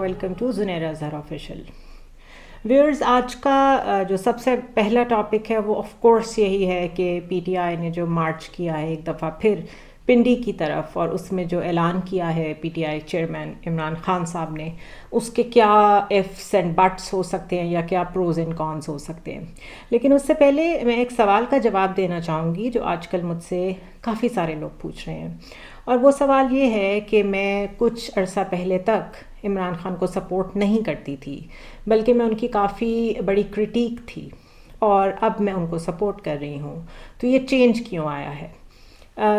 Welcome to Zunaira Azhar official. Viewers, آج کا جو سب سے پہلا ٹاپک ہے وہ آف کورس یہی ہے کہ پی ٹی آئی نے جو مارچ کیا ہے ایک دفعہ پھر پنڈی کی طرف، اور اس میں جو اعلان کیا ہے P T I chairman Imran Khan صاحب نے، اس کے کیا ایفس اینڈ بٹس ہو سکتے ہیں یا کیا پروز اینڈ کونس ہو سکتے ہیں. لیکن اس سے پہلے میں ایک سوال کا جواب دینا چاہوں گی جو آج کل مجھ سے کافی سارے لوگ پوچھ رہے ہیں، اور وہ سوال یہ ہے کہ میں کچھ عرصہ پہلے تک عمران خان کو سپورٹ نہیں کرتی تھی، بلکہ میں ان کی کافی بڑی کرٹیک تھی، اور اب میں ان کو سپورٹ کر رہی ہوں، تو یہ چینج کیوں آیا ہے؟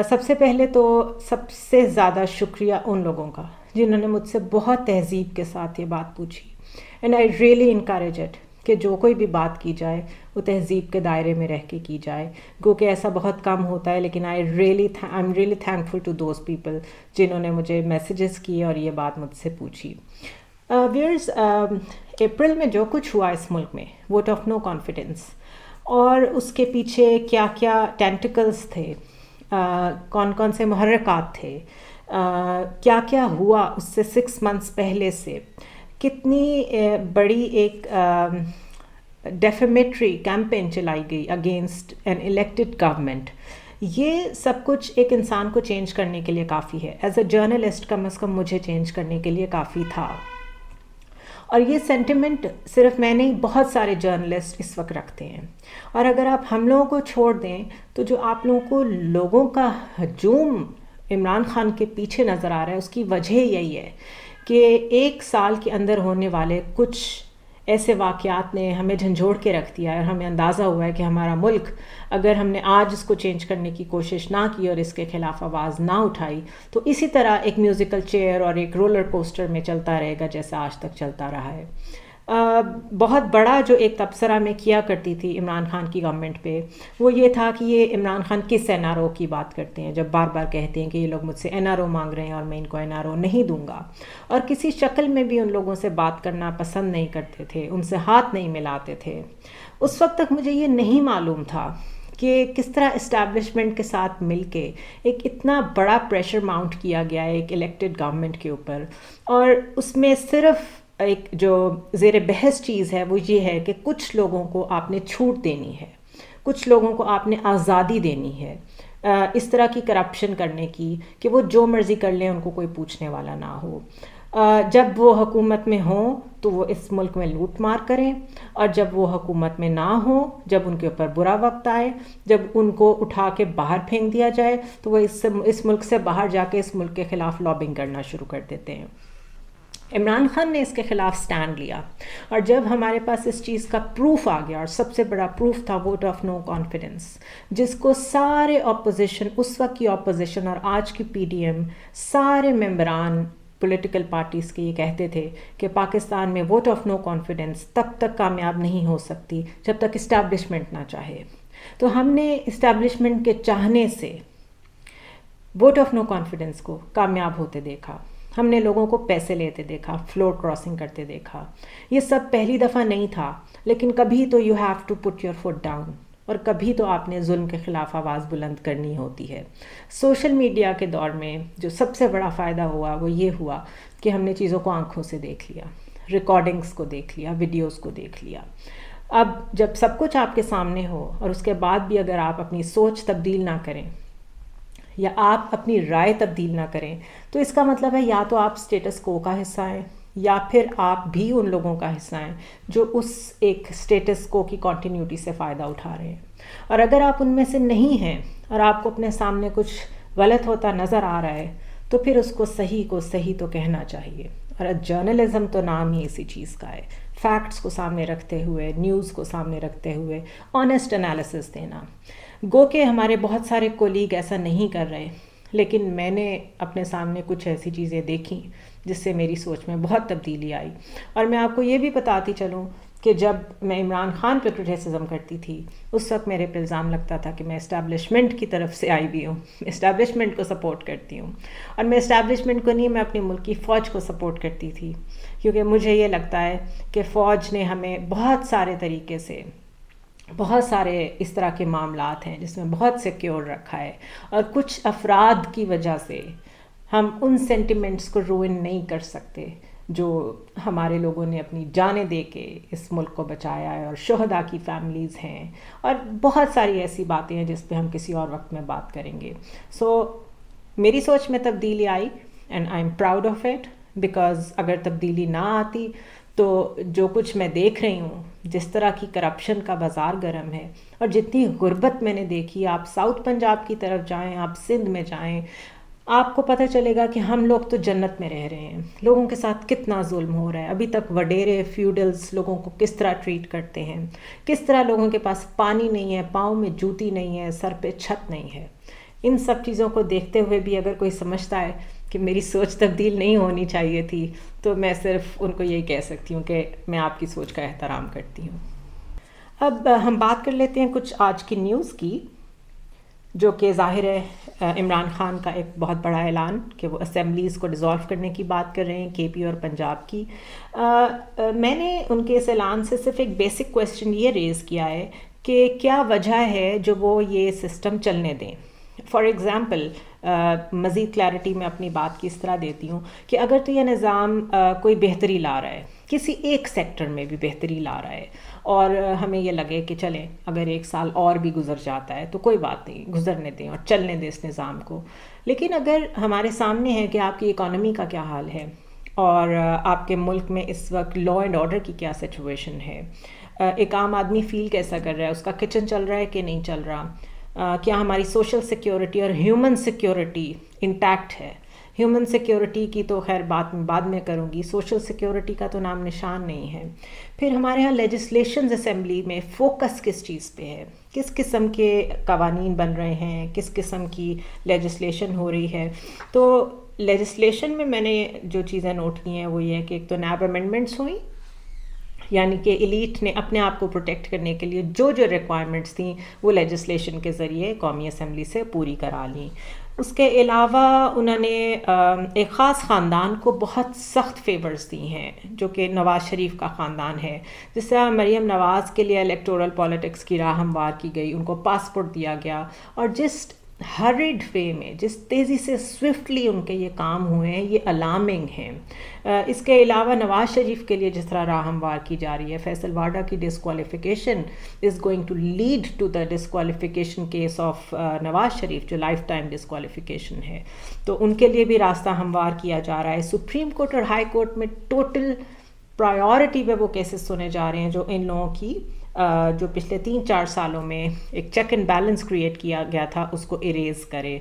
سب سے پہلے تو سب سے زیادہ شکریہ ان لوگوں کا جنہوں نے مجھ سے بہت تہذیب کے ساتھ یہ بات پوچھی، and I really encourage it کہ جو کوئی بھی بات کی جائے وہ تہذیب کے دائرے میں رہ کے کی جائے، گو کہ ایسا بہت کم ہوتا ہے. لیکن I am really thankful to those people جنہوں نے مجھے میسیجز کیے اور یہ بات مجھ سے پوچھی. ویئرز، اپریل میں جو کچھ ہوا اس ملک میں، ووٹ آف نو کانفیڈنس، اور اس کے پیچھے کیا کیا ٹینٹیکلز تھے، کون کون سے محرکات تھے، کیا کیا ہوا اس سے 6 months پہلے سے، کتنی بڑی ایک ڈیفیمیٹری کیمپین چلائی گئی اگینسٹ این الیکٹڈ گورنمنٹ، یہ سب کچھ ایک انسان کو چینج کرنے کے لیے کافی ہے. ایز اے جرنلسٹ کم از کم مجھے چینج کرنے کے لیے کافی تھا، اور یہ سینٹیمنٹ صرف میں نہیں، بہت سارے جرنلسٹ اس وقت رکھتے ہیں. اور اگر آپ ہم لوگوں کو چھوڑ دیں تو جو آپ لوگوں کو لوگوں کا ہجوم عمران خان کے پیچھے نظر آ رہا ہے، اس کی وجہ یہی ہے کہ 1 سال کے اندر ہونے والے کچھ ایسے واقعات نے ہمیں جھنجھوڑ کے رکھ دیا ہے، اور ہمیں اندازہ ہوا ہے کہ ہمارا ملک، اگر ہم نے آج اس کو چینج کرنے کی کوشش نہ کی اور اس کے خلاف آواز نہ اٹھائی، تو اسی طرح ایک میوزیکل چیئر اور ایک رولر کوسٹر میں چلتا رہے گا جیسا آج تک چلتا رہا ہے. بہت بڑا جو ایک تبصرہ میں کیا کرتی تھی عمران خان کی گورنمنٹ پہ، وہ یہ تھا کہ یہ عمران خان کس این آر او کی بات کرتے ہیں، جب بار بار کہتے ہیں کہ یہ لوگ مجھ سے این آر او مانگ رہے ہیں اور میں ان کو این آر او نہیں دوں گا، اور کسی شکل میں بھی ان لوگوں سے بات کرنا پسند نہیں کرتے تھے، ان سے ہاتھ نہیں ملاتے تھے. اس وقت تک مجھے یہ نہیں معلوم تھا کہ کس طرح اسٹیبلشمنٹ کے ساتھ مل کے ایک اتنا بڑا پریشر ماؤنٹ کیا گیا ہے ایک الیکٹڈ گورنمنٹ کے اوپر، اور اس میں صرف ایک جو زیر بحث چیز ہے وہ یہ ہے کہ کچھ لوگوں کو آپ نے چھوٹ دینی ہے، کچھ لوگوں کو آپ نے آزادی دینی ہے اس طرح کی کرپشن کرنے کی کہ وہ جو مرضی کر لیں، ان کو کوئی پوچھنے والا نہ ہو. جب وہ حکومت میں ہوں تو وہ اس ملک میں لوٹ مار کریں، اور جب وہ حکومت میں نہ ہوں، جب ان کے اوپر برا وقت آئے، جب ان کو اٹھا کے باہر پھینک دیا جائے، تو وہ اس ملک سے باہر جا کے اس ملک کے خلاف لابنگ کرنا شروع کر دیتے ہیں. عمران خان نے اس کے خلاف سٹینڈ لیا، اور جب ہمارے پاس اس چیز کا پروف آ گیا، اور سب سے بڑا پروف تھا ووٹ آف نو کانفیڈنس، جس کو سارے اپوزیشن، اس وقت کی اپوزیشن اور آج کی پی ڈی ایم، سارے ممبران پولیٹیکل پارٹیز کے یہ کہتے تھے کہ پاکستان میں ووٹ آف نو کانفیڈنس تب تک کامیاب نہیں ہو سکتی جب تک اسٹیبلشمنٹ نہ چاہے. تو ہم نے اسٹیبلشمنٹ کے چاہنے سے ووٹ آف نو کانفیڈنس کو کامیاب ہوتے دیکھا. ہم نے لوگوں کو پیسے لیتے دیکھا، فلور کراسنگ کرتے دیکھا. یہ سب پہلی دفعہ نہیں تھا، لیکن کبھی تو you have to put your foot down, اور کبھی تو آپ نے ظلم کے خلاف آواز بلند کرنی ہوتی ہے. سوشل میڈیا کے دور میں جو سب سے بڑا فائدہ ہوا وہ یہ ہوا کہ ہم نے چیزوں کو آنکھوں سے دیکھ لیا، ریکارڈنگز کو دیکھ لیا، ویڈیوز کو دیکھ لیا. اب جب سب کچھ آپ کے سامنے ہو اور اس کے بعد بھی اگر آپ اپنی سوچ تبدیل نہ کریں یا آپ اپنی رائے تبدیل نہ کریں، تو اس کا مطلب ہے یا تو آپ اسٹیٹس کو کا حصہ ہیں، یا پھر آپ بھی ان لوگوں کا حصہ ہیں جو اس ایک اسٹیٹس کو کی کنٹینیوٹی سے فائدہ اٹھا رہے ہیں. اور اگر آپ ان میں سے نہیں ہیں اور آپ کو اپنے سامنے کچھ غلط ہوتا نظر آ رہا ہے، تو پھر اس کو صحیح تو کہنا چاہیے. اور جرنلزم تو نام ہی اسی چیز کا ہے، فیکٹس کو سامنے رکھتے ہوئے، نیوز کو سامنے رکھتے ہوئے آنیسٹ انالیسس دینا. گو کہ ہمارے بہت سارے کولیگ ایسا نہیں کر رہے، لیکن میں نے اپنے سامنے کچھ ایسی چیزیں دیکھیں جس سے میری سوچ میں بہت تبدیلی آئی. اور میں آپ کو یہ بھی بتاتی چلوں کہ جب میں عمران خان پہ کرٹیسزم کرتی تھی، اس وقت میرے پہ الزام لگتا تھا کہ میں اسٹیبلشمنٹ کی طرف سے آئی بھی ہوں، اسٹیبلشمنٹ کو سپورٹ کرتی ہوں. اور میں اسٹیبلشمنٹ کو نہیں، میں اپنے ملک کی فوج کو سپورٹ کرتی تھی، کیونکہ مجھے یہ لگتا ہے کہ فوج نے ہمیں بہت سارے طریقے سے، بہت سارے اس طرح کے معاملات ہیں جس میں بہت سیکیور رکھا ہے، اور کچھ افراد کی وجہ سے ہم ان سینٹیمنٹس کو روئن نہیں کر سکتے جو ہمارے لوگوں نے اپنی جانیں دے کے اس ملک کو بچایا ہے، اور شہداء کی فیملیز ہیں، اور بہت ساری ایسی باتیں ہیں جس پہ ہم کسی اور وقت میں بات کریں گے. میری سوچ میں تبدیلی آئی and I am proud of it, because اگر تبدیلی نہ آتی تو جو کچھ میں دیکھ رہی ہوں، جس طرح کی کرپشن کا بازار گرم ہے، اور جتنی غربت میں نے دیکھی، آپ ساؤتھ پنجاب کی طرف جائیں، آپ سندھ میں جائیں، آپ کو پتہ چلے گا کہ ہم لوگ تو جنت میں رہ رہے ہیں. لوگوں کے ساتھ کتنا ظلم ہو رہا ہے. ابھی تک وڈیرے فیوڈلز لوگوں کو کس طرح ٹریٹ کرتے ہیں، کس طرح لوگوں کے پاس پانی نہیں ہے، پاؤں میں جوتی نہیں ہے، سر پہ چھت نہیں ہے. ان سب چیزوں کو دیکھتے ہوئے بھی اگر کوئی سمجھتا ہے کہ میری سوچ تبدیل نہیں ہونی چاہیے تھی، تو میں صرف ان کو یہی کہہ سکتی ہوں کہ میں آپ کی سوچ کا احترام کرتی ہوں. اب ہم بات کر لیتے ہیں کچھ آج کی نیوز کی، جو کہ ظاہر ہے عمران خان کا ایک بہت بڑا اعلان کہ وہ اسمبلیز کو ڈیزالو کرنے کی بات کر رہے ہیں، کے پی اور پنجاب کی. میں نے ان کے اس اعلان سے صرف ایک بیسک کویسچن یہ ریز کیا ہے کہ کیا وجہ ہے جو وہ یہ سسٹم چلنے دیں. فار ایگزامپل، مزید کلیئرٹی میں اپنی بات کی اس طرح دیتی ہوں کہ اگر تو یہ نظام کوئی بہتری لا رہا ہے، کسی ایک سیکٹر میں بھی بہتری لا رہا ہے، اور ہمیں یہ لگے کہ چلیں اگر 1 سال اور بھی گزر جاتا ہے تو کوئی بات نہیں، گزرنے دیں اور چلنے دیں اس نظام کو. لیکن اگر ہمارے سامنے ہے کہ آپ کی اکانومی کا کیا حال ہے، اور آپ کے ملک میں اس وقت لا اینڈ آرڈر کی کیا سچویشن ہے، ایک عام آدمی فیل کیسا کر رہا ہے، اس کا کچن چل رہا ہے کہ نہیں چل رہا، کیا ہماری سوشل سیکیورٹی اور ہیومن سیکیورٹی انٹیکٹ ہے. ہیومن سیکیورٹی کی تو خیر بات میں بعد میں کروں گی، سوشل سیکیورٹی کا تو نام نشان نہیں ہے. پھر ہمارے ہاں لیجسلیشنز اسمبلی میں فوکس کس چیز پہ ہے، کس قسم کے قوانین بن رہے ہیں، کس قسم کی لیجسلیشن ہو رہی ہے. تو لیجسلیشن میں نے جو چیزیں نوٹ کی ہیں وہ یہ ہے کہ ایک تو نیب امینڈمنٹس ہوئیں، یعنی کہ ایلیٹ نے اپنے آپ کو پروٹیکٹ کرنے کے لیے جو ریکوائرمنٹس تھیں وہ لیجسلیشن کے ذریعے قومی اسمبلی سے پوری کرا لیں. اس کے علاوہ انہوں نے ایک خاص خاندان کو بہت سخت فیورز دی ہیں، جو کہ نواز شریف کا خاندان ہے. جس طرح مریم نواز کے لیے الیکٹورل پالیٹکس کی راہ ہموار کی گئی، ان کو پاسپورٹ دیا گیا، اور جس ہریڈ وے میں، جس تیزی سے سوئفٹلی ان کے یہ کام ہوئے ہیں، یہ الارمنگ ہیں. اس کے علاوہ نواز شریف کے لیے جس طرح راہ ہموار کی جا رہی ہے، فیصل واڈا کی disqualification is going to lead to the disqualification case of Nawaz Sharif, جو لائف ٹائم ڈسکوالیفیکیشن ہے، تو ان کے لیے بھی راستہ ہموار کیا جا رہا ہے. سپریم کورٹ اور ہائی کورٹ میں ٹوٹل پرائیورٹی پہ وہ کیسز سنے جا رہے ہیں جو ان لوگوں کی جو پچھلے 3-4 سالوں میں ایک چیک اینڈ بیلنس کریٹ کیا گیا تھا اس کو اریز کرے.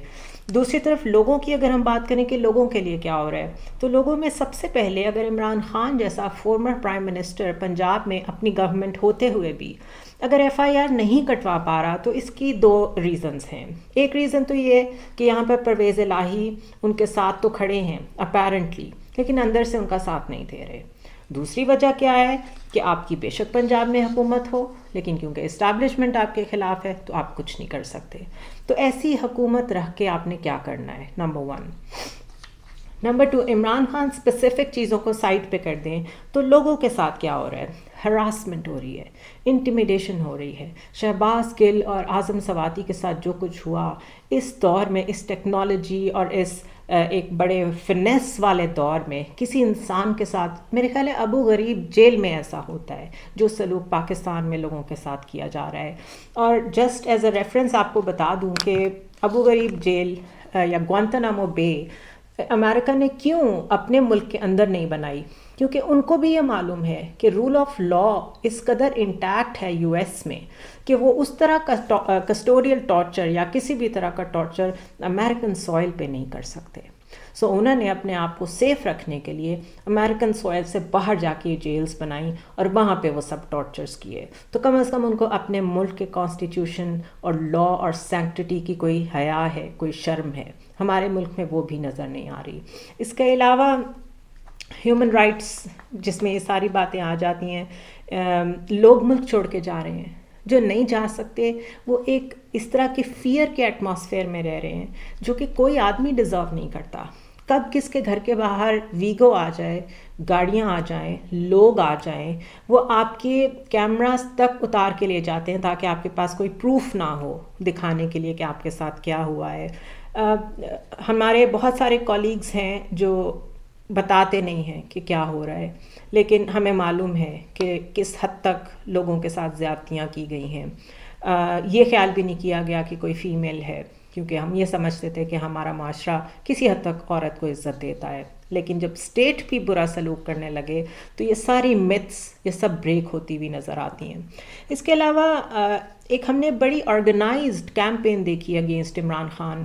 دوسری طرف لوگوں کی اگر ہم بات کریں کہ لوگوں کے لیے کیا ہو رہا ہے، تو لوگوں میں سب سے پہلے اگر عمران خان جیسا فارمر پرائم منسٹر پنجاب میں اپنی گورنمنٹ ہوتے ہوئے بھی اگر FIR نہیں کٹوا پا رہا، تو اس کی 2 ریزنز ہیں. ایک ریزن تو یہ کہ یہاں پر پرویز الہی ان کے ساتھ تو کھڑے ہیں اپیرنٹلی، لیکن اندر سے ان کا ساتھ نہیں دے رہے. دوسری وجہ کیا ہے کہ آپ کی بے شک پنجاب میں حکومت ہو، لیکن کیونکہ اسٹیبلشمنٹ آپ کے خلاف ہے تو آپ کچھ نہیں کر سکتے. تو ایسی حکومت رکھ کے آپ نے کیا کرنا ہے، number 1. Number 2، Imran Khan specific چیزوں کو سائڈ پہ کر دیں تو لوگوں کے ساتھ کیا ہو رہا ہے. ہراسمنٹ ہو رہی ہے، انٹیمیڈیشن ہو رہی ہے. شہباز گل اور اعظم سواتی کے ساتھ جو کچھ ہوا اس دور میں، اس ٹیکنالوجی اور اس ایک بڑے فنیس والے دور میں، کسی انسان کے ساتھ، میرے خیال ہے ابو غریب جیل میں ایسا ہوتا ہے جو سلوک پاکستان میں لوگوں کے ساتھ کیا جا رہا ہے. اور جسٹ ایز اے ریفرنس آپ کو بتا دوں کہ ابو غریب جیل یا گوانتانامو بے امریکہ نے کیوں اپنے ملک کے اندر نہیں بنائی، کیونکہ ان کو بھی یہ معلوم ہے کہ رول آف لا اس قدر انٹیکٹ ہے US میں کہ وہ اس طرح کا کسٹوڈیل ٹارچر یا کسی بھی طرح کا ٹارچر امریکن سوائل پہ نہیں کر سکتے. سو انہوں نے اپنے آپ کو سیف رکھنے کے لیے امریکن سوائل سے باہر جا کے جیلز بنائیں اور وہاں پہ وہ سب ٹارچرز کیے. تو کم از کم ان کو اپنے ملک کے کانسٹیٹیوشن اور لا اور سینکٹٹی کی کوئی حیا ہے، کوئی شرم ہے. ہمارے ملک میں وہ بھی نظر نہیں آ رہی. اس کے علاوہ ہیومن رائٹس، جس میں یہ ساری باتیں آ جاتی ہیں، لوگ ملک چھوڑ کے جا رہے ہیں. جو نہیں جا سکتے وہ ایک اس طرح کے فیئر کے ایٹماسفیئر میں رہ رہے ہیں جو کہ کوئی آدمی ڈیزرو نہیں کرتا. کب کس کے گھر کے باہر ویگو آ جائے، گاڑیاں آ جائیں، لوگ آ جائیں، وہ آپ کے کیمراز تک اتار کے لے جاتے ہیں تاکہ آپ کے پاس کوئی پروف نہ ہو دکھانے کے لیے کہ آپ کے ساتھ کیا ہوا ہے. ہمارے بہت سارے کولیگز ہیں جو بتاتے نہیں ہیں کہ کیا ہو رہا ہے، لیکن ہمیں معلوم ہے کہ کس حد تک لوگوں کے ساتھ زیادتیاں کی گئی ہیں. یہ خیال بھی نہیں کیا گیا کہ کوئی فیمیل ہے، کیونکہ ہم یہ سمجھتے تھے کہ ہمارا معاشرہ کسی حد تک عورت کو عزت دیتا ہے. لیکن جب اسٹیٹ بھی برا سلوک کرنے لگے تو یہ ساری متس یہ سب بریک ہوتی ہوئی نظر آتی ہیں. اس کے علاوہ ایک ہم نے بڑی آرگنائزڈ کیمپین دیکھی اگینسٹ عمران خان،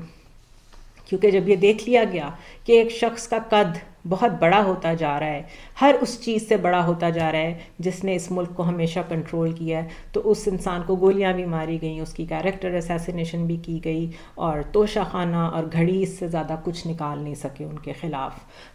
کیونکہ جب یہ دیکھ لیا گیا کہ ایک شخص کا قد بہت بڑا ہوتا جا رہا ہے، ہر اس چیز سے بڑا ہوتا جا رہا ہے جس نے اس ملک کو ہمیشہ کنٹرول کیا ہے، تو اس انسان کو گولیاں بھی ماری گئیں، اس کی کیریکٹر اسیسینیشن بھی کی گئی، اور توشہ خانہ اور گھڑی اس سے زیادہ کچھ نکال نہیں سکے ان کے خلاف.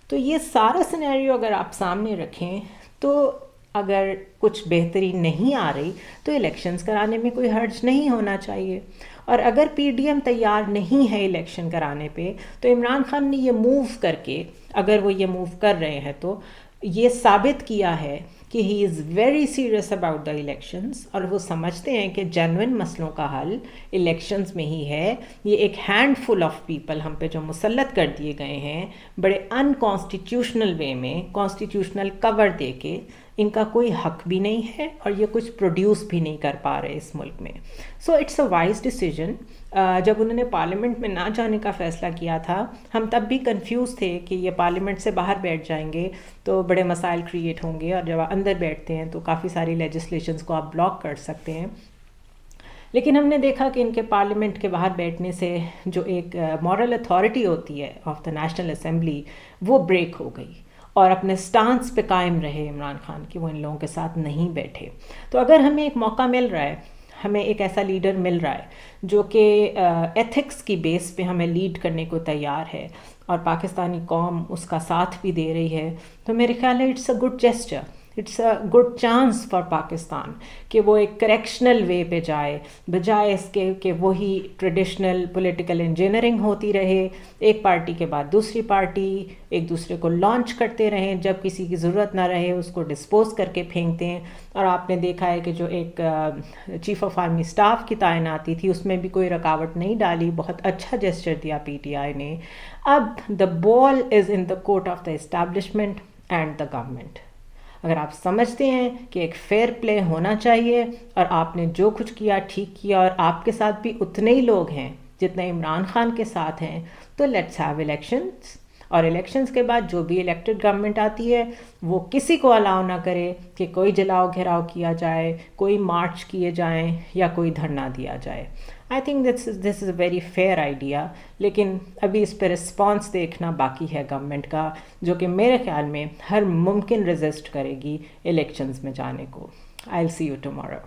تو یہ سارا سینیریو اگر آپ سامنے رکھیں تو اگر کچھ بہتری نہیں آ رہی تو الیکشنز کرانے میں کوئی حرج نہیں ہونا چاہیے. اور اگر پی ڈی ایم تیار نہیں ہے الیکشن کرانے پہ تو عمران خان نے یہ موو کر کے، اگر وہ یہ موو کر رہے ہیں تو یہ ثابت کیا ہے کہ he is very serious about the elections, اور وہ سمجھتے ہیں کہ جینوئن مسئلوں کا حل الیکشنز میں ہی ہے. یہ ایک ہینڈ فل آف پیپل ہم پہ جو مسلط کر دیے گئے ہیں بڑے ان کانسٹیٹیوشنل وے میں، کانسٹیٹیوشنل کور دے کے، ان کا کوئی حق بھی نہیں ہے اور یہ کچھ پروڈیوس بھی نہیں کر پا رہے اس ملک میں. So it's a wise decision. جب انہوں نے پارلیمنٹ میں نہ جانے کا فیصلہ کیا تھا، ہم تب بھی کنفیوز تھے کہ یہ پارلیمنٹ سے باہر بیٹھ جائیں گے تو بڑے مسائل کریٹ ہوں گے، اور جب اندر بیٹھتے ہیں تو کافی ساری لیجسلیشنز کو آپ بلاک کر سکتے ہیں. لیکن ہم نے دیکھا کہ ان کے پارلیمنٹ کے باہر بیٹھنے سے جو ایک مورل اتھارٹی ہوتی ہے آف دا نیشنل اسمبلی وہ بریک ہو گئی، اور اپنے سٹانس پہ قائم رہے عمران خان کہ وہ ان لوگوں کے ساتھ نہیں بیٹھے. تو اگر ہمیں ایک موقع مل رہا ہے، ہمیں ایک ایسا لیڈر مل رہا ہے جو کہ ایتھکس کی بیس پہ ہمیں لیڈ کرنے کو تیار ہے، اور پاکستانی قوم اس کا ساتھ بھی دے رہی ہے، تو میرے خیال ہے it's a good gesture, it's a good chance for Pakistan کہ وہ ایک کریکشنل وے پہ جائے، بجائے اس کے کہ وہی ٹریڈیشنل پولیٹیکل انجینئرنگ ہوتی رہے، ایک پارٹی کے بعد دوسری پارٹی ایک دوسرے کو لانچ کرتے رہیں، جب کسی کی ضرورت نہ رہے اس کو ڈسپوز کر کے پھینکتے ہیں. اور آپ نے دیکھا ہے کہ جو ایک چیف آف آرمی اسٹاف کی تعیناتی تھی اس میں بھی کوئی رکاوٹ نہیں ڈالی، بہت اچھا جیسچر دیا پی ٹی آئی نے. اب the ball is in the court of the establishment and the government. اگر آپ سمجھتے ہیں کہ ایک فیئر پلے ہونا چاہیے اور آپ نے جو کچھ کیا ٹھیک کیا، اور آپ کے ساتھ بھی اتنے ہی لوگ ہیں جتنے عمران خان کے ساتھ ہیں، تو لیٹس ہیو الیکشنز. اور الیکشنز کے بعد جو بھی الیکٹڈ گورنمنٹ آتی ہے وہ کسی کو الاؤ نہ کرے کہ کوئی جلاؤ گھیراؤ کیا جائے، کوئی مارچ کیے جائیں یا کوئی دھرنا دیا جائے. I think this is a very fair idea. لیکن ابھی اس پہ رسپانس دیکھنا باقی ہے گورنمنٹ کا، جو کہ میرے خیال میں ہر ممکن ریزسٹ کرے گی الیکشنز میں جانے کو. آئی ول سی یو ٹمارو.